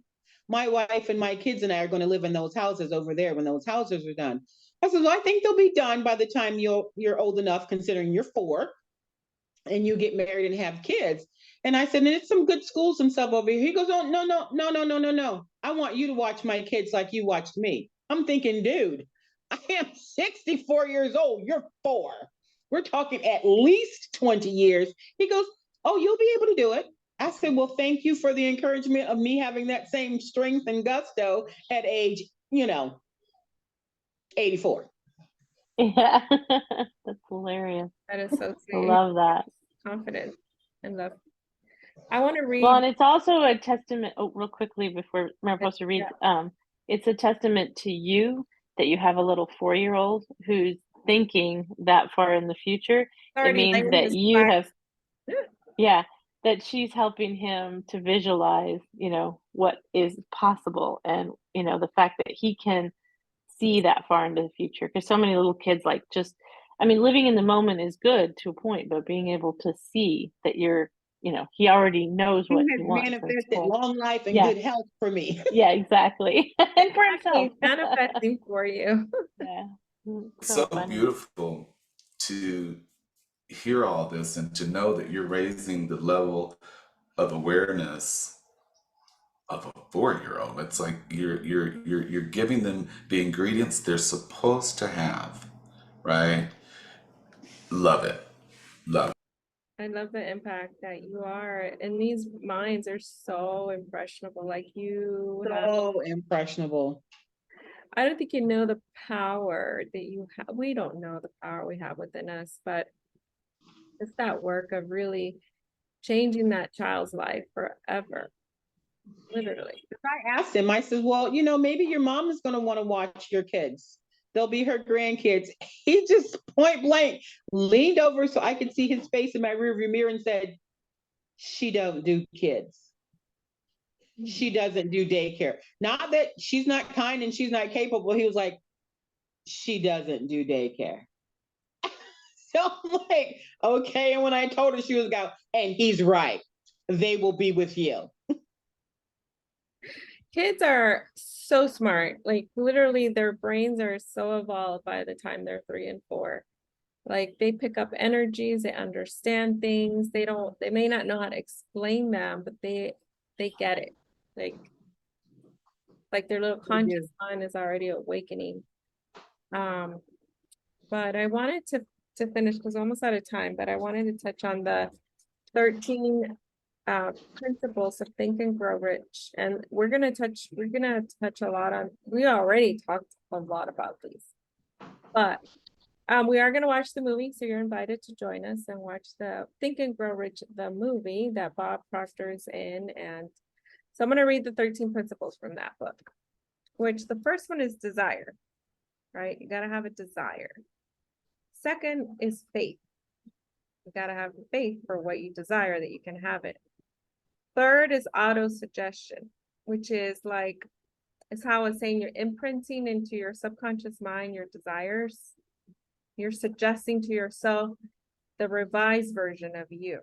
my wife and my kids and I are going to live in those houses over there when those houses are done. I said, well, I think they'll be done by the time you're old enough, considering you're 4 and you get married and have kids. And I said, and it's some good schools and stuff over here. He goes, oh, no, no, no, no, no, no, no. I want you to watch my kids like you watched me. I'm thinking, dude, I am 64 years old. You're 4. We're talking at least 20 years. He goes, oh, you'll be able to do it. I said, well, thank you for the encouragement of me having that same strength and gusto at age, 84. Yeah, that's hilarious. that is so I sweet. love that. Confident and love. I want to Well, read. and it's also a testament, oh, real quickly before Mariposa Yeah, reads, it's a testament to you that you have a little 4-year-old who's thinking that far in the future. It already means laying that his you flag. have, yeah, that she's helping him to visualize, what is possible, and, the fact that he can see that far into the future. Because so many little kids, like, just, I mean, living in the moment is good to a point, but being able to see that he already knows He what has he wants. So it's manifested cool. long life and Yeah, good health for me. yeah, exactly. And for himself. Exactly, manifesting for you. Yeah. It's so So funny. beautiful to hear all this and to know that you're raising the level of awareness of a 4-year-old. It's like you're giving them the ingredients they're supposed to have, right? Love it. Love it. I love the impact that you are, and these minds are so impressionable. Like you have, So impressionable. I don't think you know the power that you have. We don't know the power we have within us, but it's that work of really changing that child's life forever, literally. I asked him, I said, well, maybe your mom is going to want to watch your kids. They'll be her grandkids. He just point blank leaned over so I could see his face in my rearview mirror and said, she don't do kids. She doesn't do daycare. Not that she's not kind and she's not capable. He was like, she doesn't do daycare. So I'm like, okay. And when I told her, she was going, and he's right. They will be with you. Kids are so smart. Like literally their brains are so evolved by the time they're 3 and 4. Like they pick up energies, they understand things. They may not know how to explain them, but they get it. Like their little conscious mind is already awakening. Um, but I wanted to finish because I'm almost out of time, but I wanted to touch on the 13 principles of Think and Grow Rich. And we're gonna touch a lot on, we already talked a lot about these, but we are gonna watch the movie, so you're invited to join us and watch the Think and Grow Rich, the movie that Bob Proctor's in. And so I'm gonna read the 13 principles from that book, which the first one is desire, right? You gotta have a desire. Second is faith. You gotta have faith for what you desire that you can have it. Third is auto-suggestion, which is how I was saying, you're imprinting into your subconscious mind your desires. You're suggesting to yourself the revised version of you.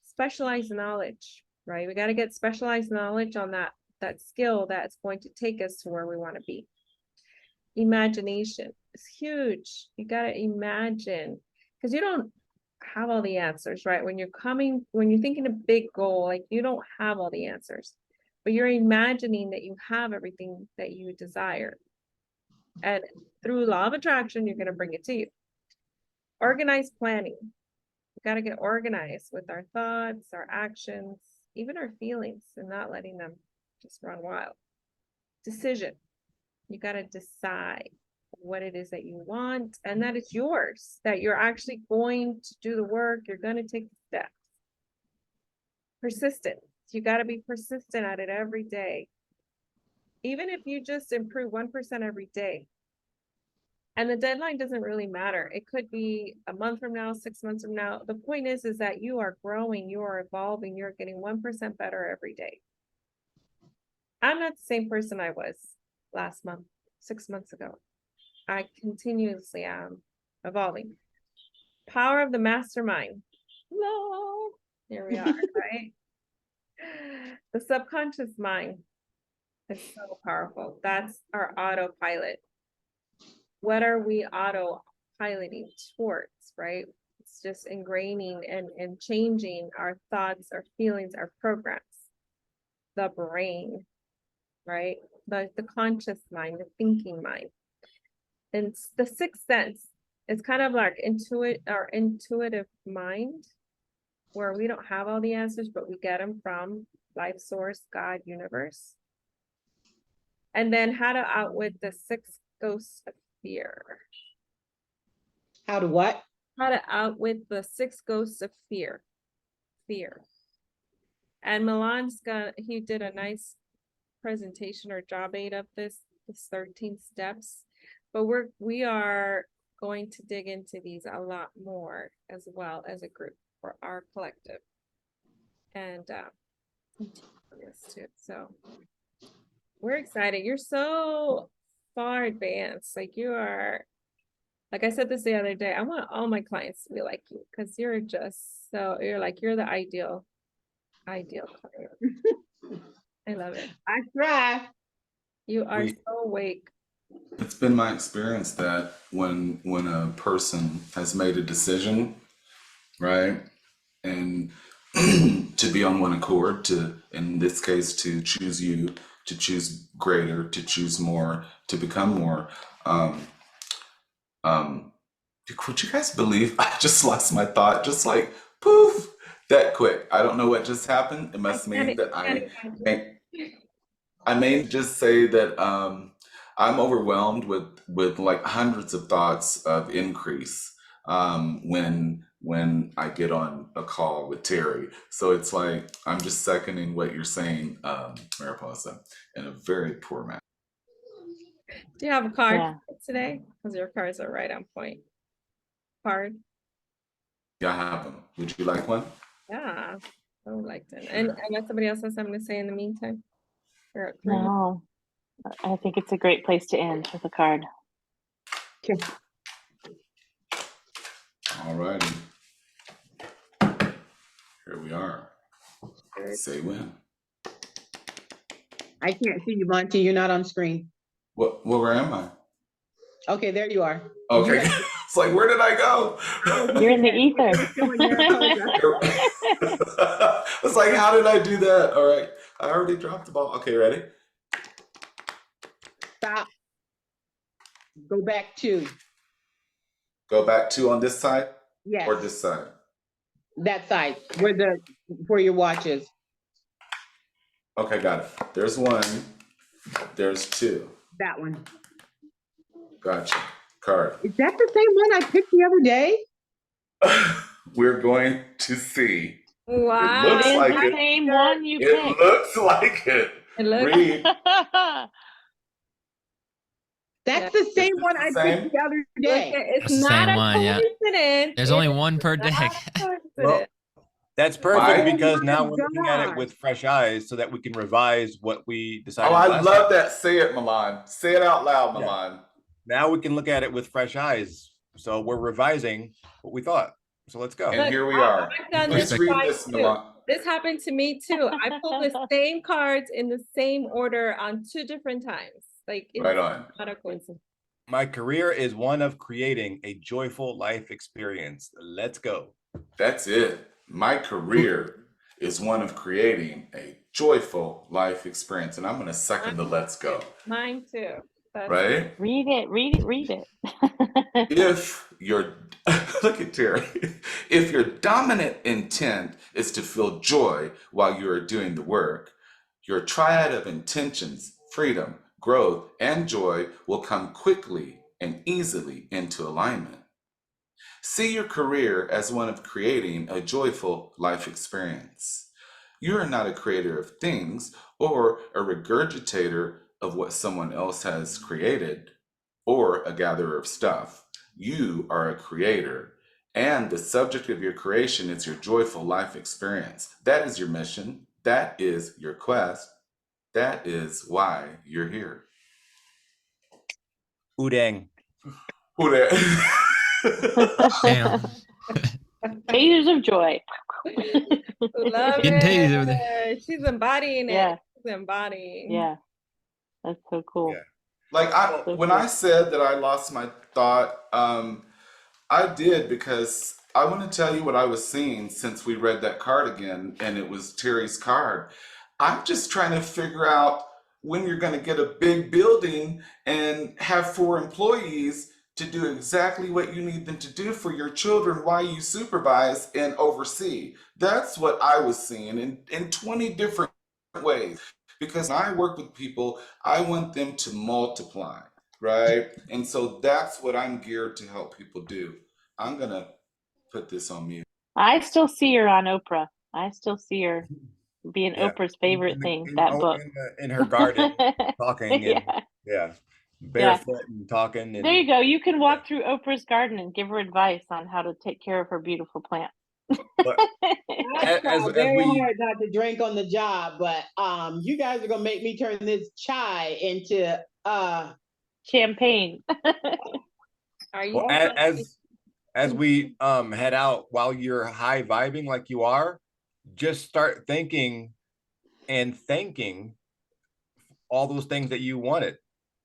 Specialized knowledge, right? We got to get specialized knowledge on that skill that's going to take us to where we want to be. Imagination is huge. You got to imagine, because you don't have all the answers, right? When you're thinking a big goal, like you don't have all the answers, but you're imagining that you have everything that you desire. And through law of attraction, you're going to bring it to you. Organized planning. We got to get organized with our thoughts, our actions, even our feelings, and not letting them just run wild. Decision. You got to decide what it is that you want and that it's yours, that you're actually going to do the work, you're going to take the steps. Persistence. You got to be persistent at it every day. Even if you just improve 1% every day. And the deadline doesn't really matter. It could be a month from now, 6 months from now. The point is that you are growing, you are evolving, you're getting 1% better every day. I'm not the same person I was last month, 6 months ago. I continuously am evolving. Power of the mastermind. No, here we are, right? The subconscious mind is so powerful. That's our autopilot. What are we autopiloting towards, right? It's just ingraining and changing our thoughts, our feelings, our programs. The brain, right? The conscious mind, the thinking mind. And the sixth sense is kind of like our intuitive mind, where we don't have all the answers, but we get them from life source, God, universe. And then how to outwit the 6 ghosts of fear. How to what? How to outwit the 6 ghosts of fear. Fear. And he did a nice presentation or job aid of this 13 steps. But we are going to dig into these a lot more as well as a group for our collective. And this too. So we're excited. You're so far advanced. Like you are, like I said this the other day, I want all my clients to be like you because you're the ideal client. I love it. I try. You are so awake. It's been my experience that when a person has made a decision, right, and to be on one accord, to in this case to choose you, to choose greater, to choose more, to become more. Would you guys believe I just lost my thought, just like poof, that quick? I don't know what just happened. It must mean that I may just say that I'm overwhelmed with like hundreds of thoughts of increase when I get on a call with Terry. So it's like I'm just seconding what you're saying, Mariposa, in a very poor manner. Do you have a card today? Because your cards are right on point. Card. Yeah, I have them. Would you like one? Yeah, I would like to. And unless somebody else has something to say in the meantime. No, I think it's a great place to end with a card. Okay. All righty. Here we are. Say when. I can't see you, Monty. You're not on screen. Where am I? Okay, there you are. Okay. It's like, where did I go? You're in the ether. It's like, how did I do that? All right. I already dropped the ball. Okay, ready? Stop. Go back 2. Go back 2 on this side? Yes. Or this side? That side, where your watch is. Okay, got it. There's 1. There's 2. That one. Gotcha. Card. Is that the same one I picked the other day? We're going to see. Wow. It looks like the same one you picked. It looks like it. Read. That's the same one I picked the other day. It's not a coincidence. There's only one per deck. Well, that's perfect because now we're looking at it with fresh eyes so that we can revise what we decided. Oh, I love that. Say it, Milan. Say it out loud, Milan. Yeah. Now we can look at it with fresh eyes. So we're revising what we thought. So let's go. And here we are. Please read this, Milan. This happened to me too. I pulled the same cards in the same order on 2 different times. Like it's right on. Not a coincidence. My career is one of creating a joyful life experience. Let's go. That's it. My career is one of creating a joyful life experience. And I'm going to second the let's go. Mine too. Right? Read it. If you're, look at Terry, if your dominant intent is to feel joy while you are doing the work, your triad of intentions, freedom, growth, and joy will come quickly and easily into alignment. See your career as one of creating a joyful life experience. You are not a creator of things or a regurgitator of what someone else has created or a gatherer of stuff. You are a creator, and the subject of your creation is your joyful life experience. That is your mission. That is your quest. That is why you're here. Oodang. Oodang. Damn. Tasers of joy. Love it. She's embodying it. She's embodying. Yeah. That's so cool. Yeah. Like when I said that I lost my thought, I did because I want to tell you what I was seeing since we read that card again, and it was Terry's card. I'm just trying to figure out when you're going to get a big building and have 4 employees to do exactly what you need them to do for your children while you supervise and oversee. That's what I was seeing in 20 different ways. Because when I work with people, I want them to multiply, right? And so that's what I'm geared to help people do. I'm going to put this on mute. I still see her on Oprah. I still see her being Yeah. Oprah's favorite In, thing, in, that oh, book. in her garden, talking and Yeah, yeah, yeah. barefoot and talking There you and go. You can yeah. walk through Oprah's garden and give her advice on how to take care of her beautiful plants. But I as try very we hard not to drink on the job, but you guys are gonna make me turn this chai into Champagne. Are you? well as we head out while you're high vibing like you are, just start thinking and thanking all those things that you wanted.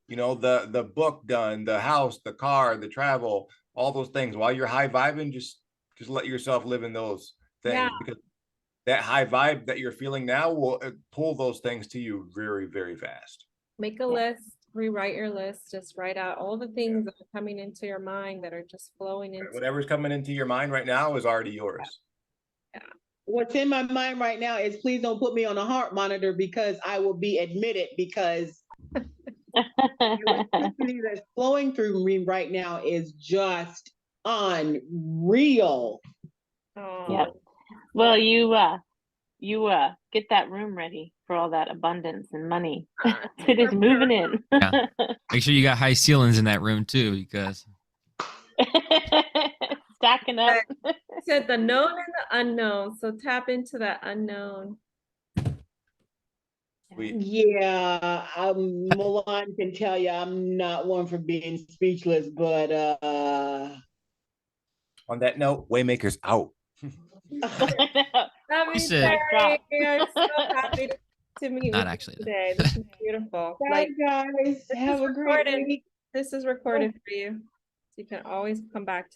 You know, the book done, the house, the car, the travel, all those things. While you're high vibing, just let yourself live in those Yeah. things because that high vibe that you're feeling now will pull those things to you very, very fast. Make a list, rewrite your list, just write out all the things that are coming into your mind that are just flowing into. Whatever's coming into your mind right now is already yours. what's in my mind right now is please don't put me on a heart monitor because I will be admitted because electricity that's flowing through me right now is just unreal. Oh, Yep. Well, you get that room ready for all that abundance and money. It is moving in. Yeah. Make sure you got high ceilings in that room too, because Stacking up. said the known and the unknown. So tap into that unknown. Sweet. Yeah, Milan can tell you I'm not one for being speechless, but On that note, Waymaker's out. Love you, said- Terry. I'm so happy to meet Not with actually, you though. today. This is beautiful. bye Like, guys, this have is a great recorded. week. This is recorded for you. So you can always come back to